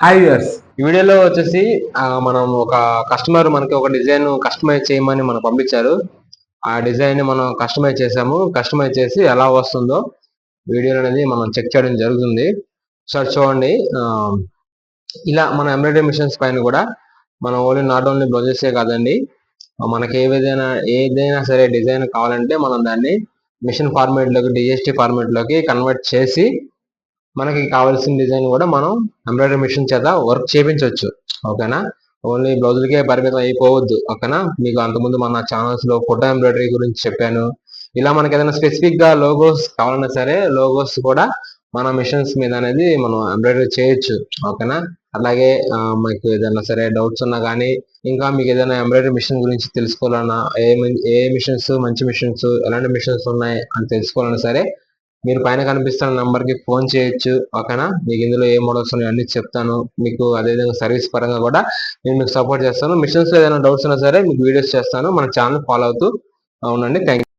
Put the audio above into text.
Hi viewers, ఈ వీడియోలో వచ్చేసి మనం ఒక కస్టమర్ మనకి ఒక డిజైన్ కస్టమైజ్ చేయమని మనం పంపించారు. ఆ డిజైన్ మనం కస్టమైజ్ చేసాము. కస్టమైజ్ చేసి ఎలా వస్తుందో వీడియో అనేది మనం చెక్ చేయడం జరుగుతుంది. సార్ చూడండి, ఇలా మన ఎంబ్రాయిడరీ మిషన్స్ పైన కూడా మనం నాట్ ఓన్లీ బ్లౌజెసే కాదండి, మనకి ఏదైనా సరే డిజైన్ కావాలంటే మనం దాన్ని మిషన్ ఫార్మాట్ లోకి, డిఎస్టి ఫార్మాట్ లోకి కన్వర్ట్ చేసి మనకి కావాల్సిన డిజైన్ కూడా మనం ఎంబ్రాయిడరీ మిషన్ చేత వర్క్ చేయించవచ్చు. ఓకేనా? ఓన్లీ బ్లౌజులకే పరిమితం అయిపోవద్దు. ఓకేనా? మీకు అంతకుముందు మన ఛానల్స్ లో ఫోటో ఎంబ్రాయిడరీ గురించి చెప్పాను. ఇలా మనకి ఏదైనా స్పెసిఫిక్ గా లోగోస్ కావాలన్నా సరే లోగోస్ కూడా మన మిషన్స్ మీద అనేది మనం ఎంబ్రాయిడరీ చేయొచ్చు. ఓకేనా? అలాగే మీకు ఏదైనా సరే డౌట్స్ ఉన్నా కానీ, ఇంకా మీకు ఏదైనా ఎంబ్రాయిడరీ మిషన్ గురించి తెలుసుకోవాలన్నా, ఏ మిషన్స్ మంచి మిషన్స్, ఎలాంటి మిషన్స్ ఉన్నాయి అని తెలుసుకోవాలన్నా సరే మీరు పైన కనిపిస్తున్న నెంబర్ కి ఫోన్ చేయొచ్చు. ఓకేనా? మీకు ఇందులో ఏ మోడల్స్ ఉన్నాయో అన్ని చెప్తాను. మీకు అదేవిధంగా సర్వీస్ పరంగా కూడా నేను మీకు సపోర్ట్ చేస్తాను. మిషన్స్ లో ఏదైనా డౌట్స్ ఉన్నా సరే మీకు వీడియోస్ చేస్తాను. మన ఛానల్ ఫాలో అవుతూ ఉండండి. Thank you.